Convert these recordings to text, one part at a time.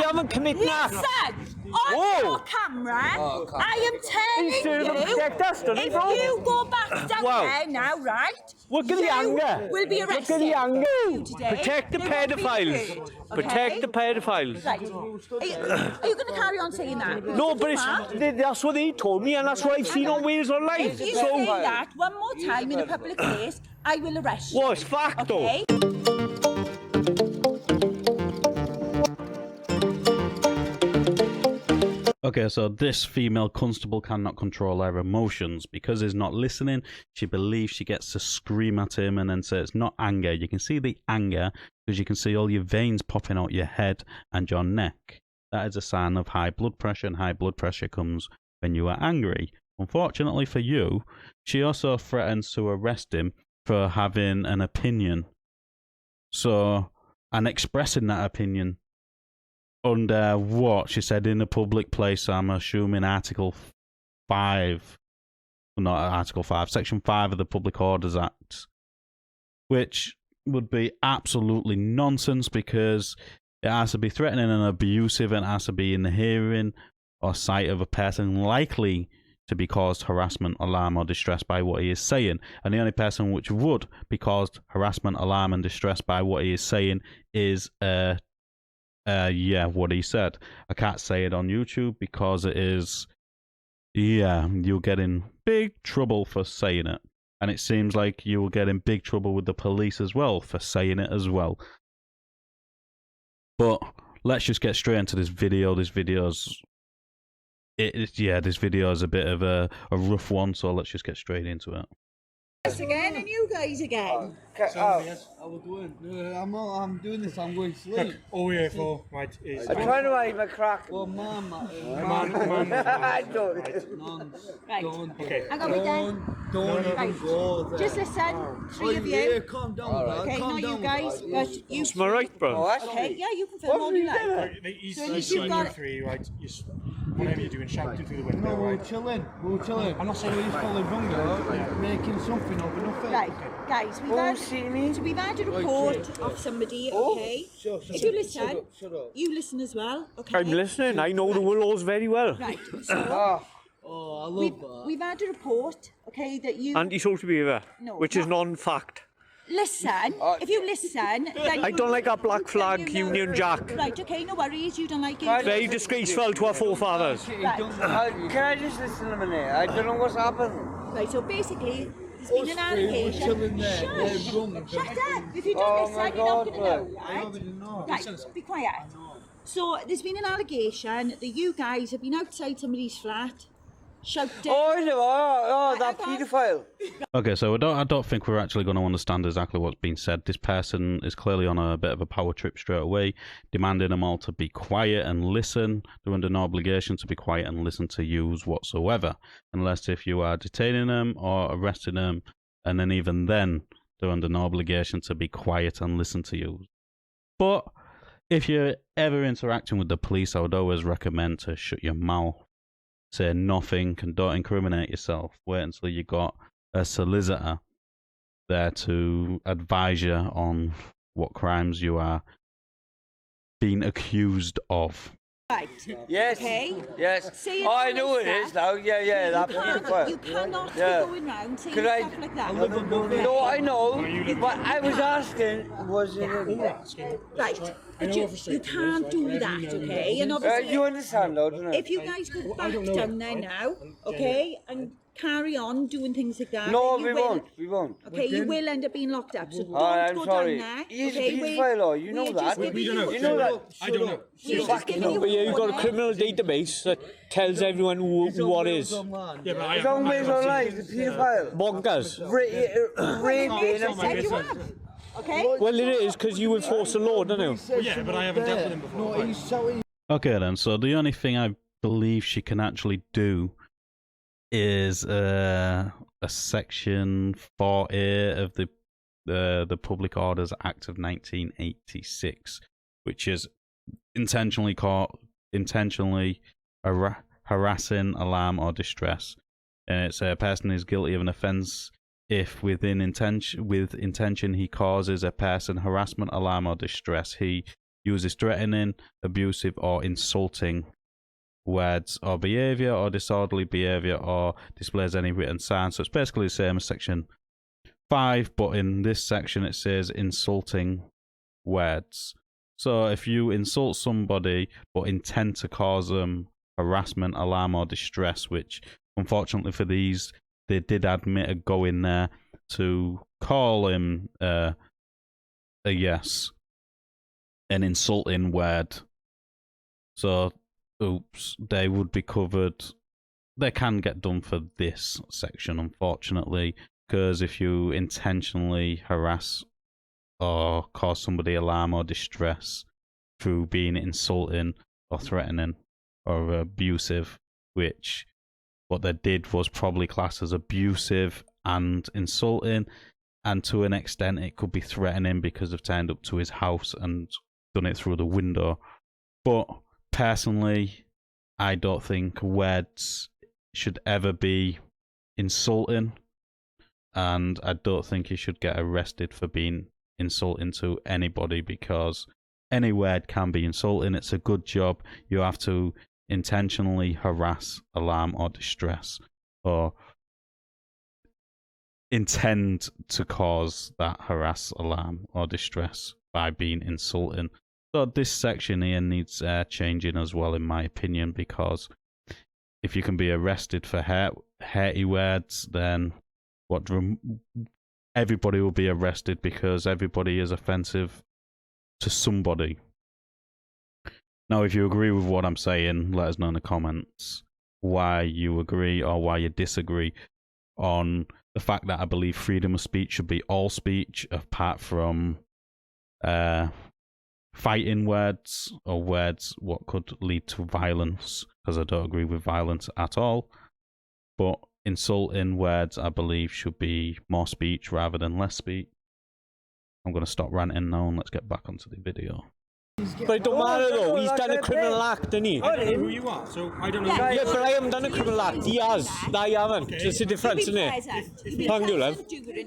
haven't committed that. Listen, on your camera, I am telling you, if you go back down there now, right? Look at the anger. Will be arrested. Look at the anger. Today. Protect the pedophiles. Protect the pedophiles. Right. Are you going to carry on saying that? No, but that's what they told me, and that's what I've seen on Wales Online. If you say that one more time in a public place, I will arrest you. Well, it's fact, though. Okay, so this female constable cannot control her emotions. Because he's not listening, she believes she gets to scream at him and then say it's not anger. You can see the anger because you can see all your veins popping out your head and your neck. That is a sign of high blood pressure, and high blood pressure comes when you are angry. Unfortunately for you, she also threatens to arrest him for having an opinion. So, and expressing that opinion under what? She said in a public place, I'm assuming Article 5, not Article 5, Section 5 of the Public Orders Act, which would be absolutely nonsense because it has to be threatening and abusive, and it has to be in the hearing or sight of a person likely to be caused harassment, alarm, or distress by what he is saying. And the only person which would be caused harassment, alarm, and distress by what he is saying is what he said. I can't say it on YouTube because it is, you'll get in big trouble for saying it. And it seems like you will get in big trouble with the police as well for saying it as well. But let's just get straight into this video. This video is a bit of a rough one, so let's just get straight into it. Again, and you guys again. I'm doing this, I'm going to sleep. Look, all we're here for, right, is... I'm trying to hide my crack. Well, man, I don't. Right. Okay. I got me down. Don't even go there. Just listen, three of Yeah, you. calm down, bro. Okay, Calm not down, you guys, but you. It's my right, bro. Okay, yeah, you can film all you like. He's So at least seen you've got you it. three, right? Whatever you're doing, shouting through the window, No, we're right? chilling. We're chilling. I'm not saying he's fully drunk, like making something of nothing. Right, guys, we've had a report of somebody, okay? If you listen, you listen as well, okay? I'm listening. I know the laws very well. Right, so Oh, I love that. we've had a report, okay, that you... Anti-social behaviour, No, which is not- non-fact. Listen, if you listen, then I don't like that black flag Union Jack. Right, okay, no worries, you don't like it. Very disgraceful to our forefathers. Right. Can I just listen a minute? I don't know what's happened. Right, so basically, there's been an allegation. chilling there, Shush! they're drunk. Shut up! If you don't Oh listen, my you're not going to God, know, right? Right, be quiet. So, there's been an allegation that you guys have been outside somebody's flat, shouting... Oh, I know. Oh, that Hang on. paedophile. Okay, so I don't think we're actually going to understand exactly what's been said. This person is clearly on a bit of a power trip straight away, demanding them all to be quiet and listen. They're under no obligation to be quiet and listen to you whatsoever, unless if you are detaining them or arresting them, and then even then, they're under no obligation to be quiet and listen to you. But if you're ever interacting with the police, I would always recommend to shut your mouth. Say nothing and don't incriminate yourself. Wait until you got a solicitor there to advise you on what crimes you are being accused of. Right, Yes. okay? Yes. Say it Oh, I like know it that. is now. Yeah, that You paedophile. cannot Yeah. be going round saying Could I- stuff like that. No, I know. But I was asking, was it... Right, but you can't do that, okay? And obviously, you understand though, don't you? if you guys go back down there now, okay, and carry on doing things like that, No, then we you will, won't. We won't. Okay, you will end up being locked up, so don't I'm go sorry. down there. He's okay, a paedophile, though. You know that. We don't know. You know that. I don't know. We're just giving you But yeah, you've got a warning. criminal database that tells everyone what is. Yeah, but I It's on haven't... Wales Online, the paedophile. Bonkers. Raping and Said you have, okay? Well, it is because you enforce the law, don't you? Yeah, but I haven't dealt with him before. No, he's shouting. Okay then, so the only thing I believe she can actually do is a section 4A of the Public Orders Act of 1986, which is intentionally harassing, alarm, or distress. And it's a person is guilty of an offence if with intention he causes a person harassment, alarm, or distress. He uses threatening, abusive, or insulting words or behaviour, or disorderly behaviour, or displays any written sign. So it's basically the same as section 5, but in this section it says insulting words. So if you insult somebody but intend to cause them harassment, alarm, or distress, which unfortunately for these, they did admit a go in there to call him an insulting word. So, oops, they would be covered. They can get done for this section, unfortunately, because if you intentionally harass or cause somebody alarm or distress through being insulting or threatening or abusive, which what they did was probably classed as abusive and insulting, and to an extent it could be threatening because they've turned up to his house and done it through the window. But personally, I don't think words should ever be insulting, and I don't think you should get arrested for being insulting to anybody, because any word can be insulting. It's a good job. You have to intentionally harass, alarm, or distress, or intend to cause that harass, alarm, or distress by being insulting. So this section here needs changing as well, in my opinion, because if you can be arrested for hurty words, then everybody will be arrested, because everybody is offensive to somebody. Now, if you agree with what I'm saying, let us know in the comments why you agree or why you disagree on the fact that I believe freedom of speech should be all speech, apart from fighting words or words what could lead to violence, because I don't agree with violence at all. But insulting words, I believe, should be more speech rather than less speech. I'm going to stop ranting now and let's get back onto the video. But it don't matter though, he's done a criminal act, didn't he? I don't know who you are, so I don't know. Yeah, but I haven't done a criminal act. He has. I haven't. It's a difference, isn't it? Thank you, love.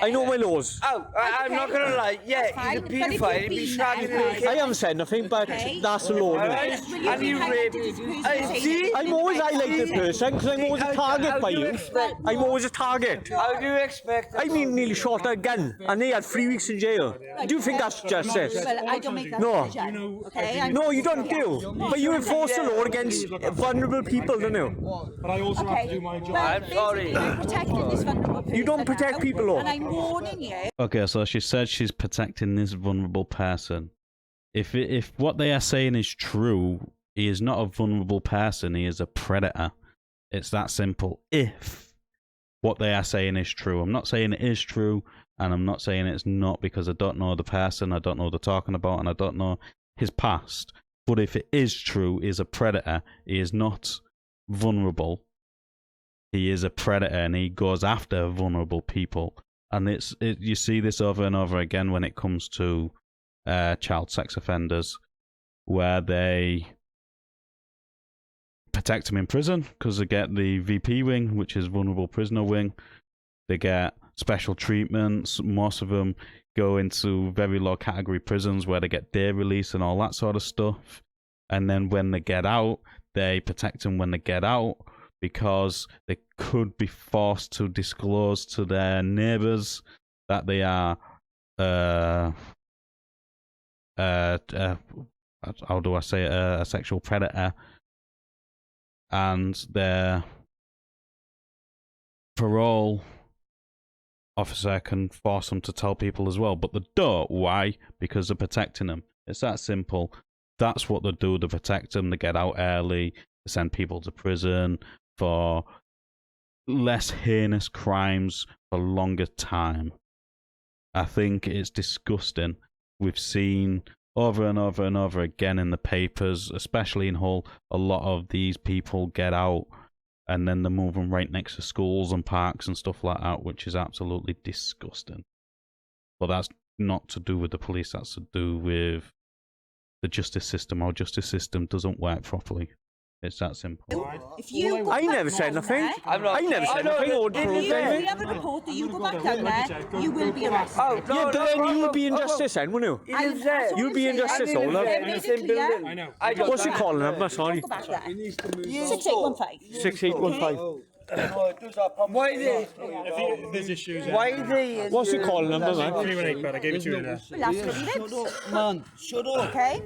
I know my laws. Oh, I'm not gonna lie. Yeah, he's a paedophile. He'd be slagging little kids. I haven't said nothing, but that's the law. Alright? And he raped. See? I'm always highlighted person because I'm always a target by you. I'm always a target. How do you expect? I mean, nearly shot her gun and they had 3 weeks in jail. Do you think that's justice? Well, I don't make that No. decision. Okay? No, you don't do. But you enforce the law against vulnerable people, don't you? But I also have to do my job. I'm sorry. I'm protecting this vulnerable person. You don't protect now, people, though. And I'm warning you. Okay, so she said she's protecting this vulnerable person. If what they are saying is true, he is not a vulnerable person, he is a predator. It's that simple. If what they are saying is true. I'm not saying it is true, and I'm not saying it's not, because I don't know the person, I don't know what they're talking about, and I don't know his past. But if it is true, he is a predator. He is not vulnerable. He is a predator, and he goes after vulnerable people. And you see this over and over again when it comes to child sex offenders, where they protect them in prison because they get the VP wing, which is vulnerable prisoner wing. They get special treatments. Most of them go into very low category prisons where they get day release and all that sort of stuff. And then when they get out, they protect them when they get out, because they could be forced to disclose to their neighbours that they are how do I say it, a sexual predator, and their parole officer can force them to tell people as well, but they don't. Why? Because they're protecting them. It's that simple. That's what they do. They protect them. They get out early. They send people to prison for less heinous crimes for longer time. I think it's disgusting. We've seen over and over and over again in the papers, especially in Hull, a lot of these people get out and then they're moving right next to schools and parks and stuff like that, which is absolutely disgusting. But that's not to do with the police, that's to do with the justice system. Our justice system doesn't work properly. It's that simple. If you go I back never said down nothing. there, I never said nothing. Or if we have a report that you go back down there, you will be arrested. Oh, no, Yeah, but no then problem. you'll be in justice then, won't you? I am- that's all You'll I'm be in saying. justice, I though, mean, love. they're made it clear. I know. I got What's it that. calling them? Sorry. Go back there. He needs to move 6815. 6815. Why is he? If there's issues, Why is he? What's it calling them, man? 318, but I gave it to you there. Well, that's what he lives. Man, shut up. Okay?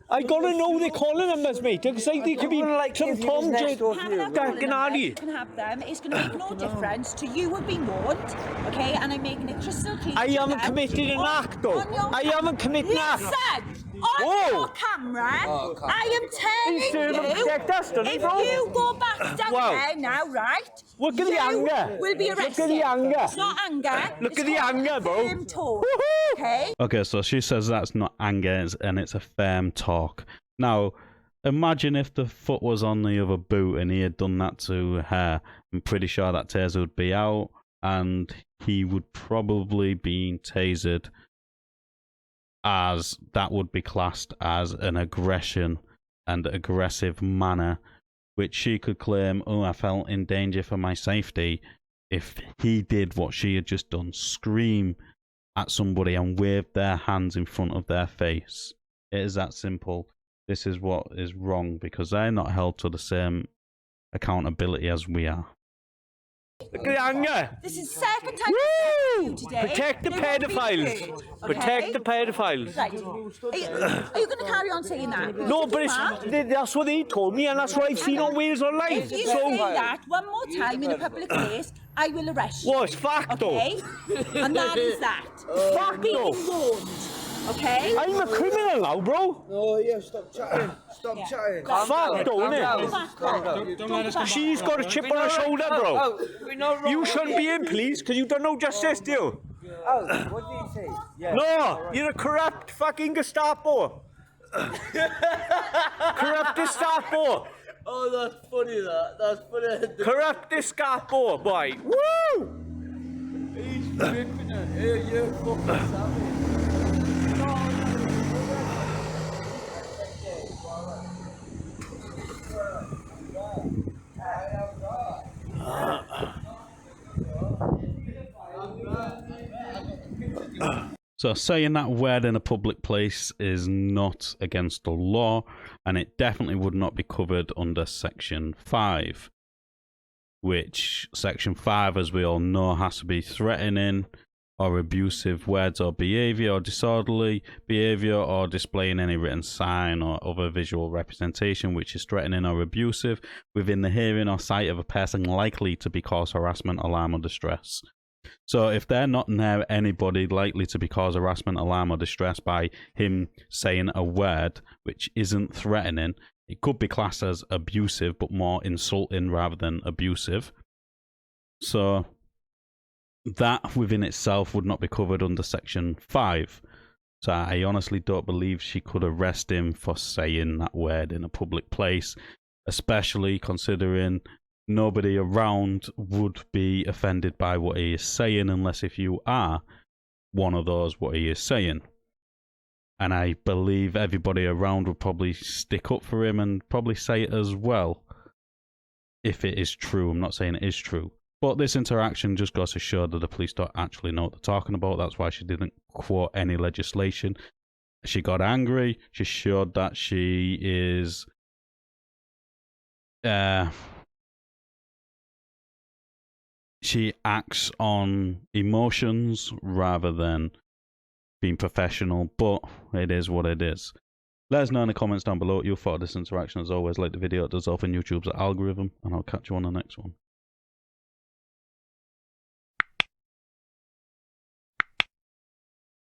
I gotta know they're calling them as mate. Because they could be Like some if he was Tom next J. door to Having you. a call in them, Ganari. you can have them. It's going to make no difference to you. Have been warned, okay? And I'm making it crystal clear. I to haven't them. committed an act, though. On your- I haven't committed an act. Listen, on Whoa. your camera, I am He's telling doing you, protect us, doesn't he, if bro? you go back down Wow. there now, right? Look at the you anger. will be Look at arrested. the anger. It's not anger. Look it's at the called anger, bro. firm tone, Woohoo. okay? Okay, so she says that's not anger and it's a firm talk. Now, imagine if the foot was on the other boot and he had done that to her. I'm pretty sure that taser would be out and he would probably be tasered, as that would be classed as an aggression and aggressive manner, which she could claim, oh, I felt in danger for my safety. If he did what she had just done, scream at somebody and wave their hands in front of their face. It is that simple. This is what is wrong because they're not held to the same accountability as we are. Look at the anger. This is the second time Woo! you today. Protect the They won't be pedophiles. heard, Protect okay? the pedophiles. Right. Are you going to carry on saying that? No, but Mark, that's what they told me, and that's what I've seen on Wales Online. if you So, say that one more time in a public place, I will arrest you. well, it's fact, though. Okay? And that is that. Fact, Being though. warned. Okay? I'm a criminal now, bro. Oh, yeah, stop chatting. Stop chatting. Fact, though, Go innit? back there. Don't let us back She's there. got a chip on her shoulder, bro. Oh, we're not wrong. You shouldn't be in, please, because you don't know justice, do you? Oh, what did you say? Yeah. No, you're a corrupt fucking Gestapo. Corrupt Gestapo. Oh, that's funny, that. That's funny. Corrupt Gestapo, boy. Woo! He's ripping it. Hey, you're fucking savage. So saying that word in a public place is not against the law, and it definitely would not be covered under Section 5, which Section 5, as we all know, has to be threatening or abusive words or behaviour, or disorderly behaviour, or displaying any written sign or other visual representation which is threatening or abusive within the hearing or sight of a person likely to be cause harassment, alarm or distress. So if they're not near anybody likely to be cause harassment, alarm or distress by him saying a word which isn't threatening, it could be classed as abusive but more insulting rather than abusive. So that within itself would not be covered under Section 5. So I honestly don't believe she could arrest him for saying that word in a public place, especially considering nobody around would be offended by what he is saying unless if you are one of those what he is saying. And I believe everybody around would probably stick up for him and probably say it as well if it is true. I'm not saying it is true. But this interaction just goes to show that the police don't actually know what they're talking about. That's why she didn't quote any legislation. She got angry. She showed that she is she acts on emotions rather than being professional, but it is what it is. Let us know in the comments down below what you thought of this interaction. As always, like the video, it does open YouTube's algorithm, and I'll catch you on the next one.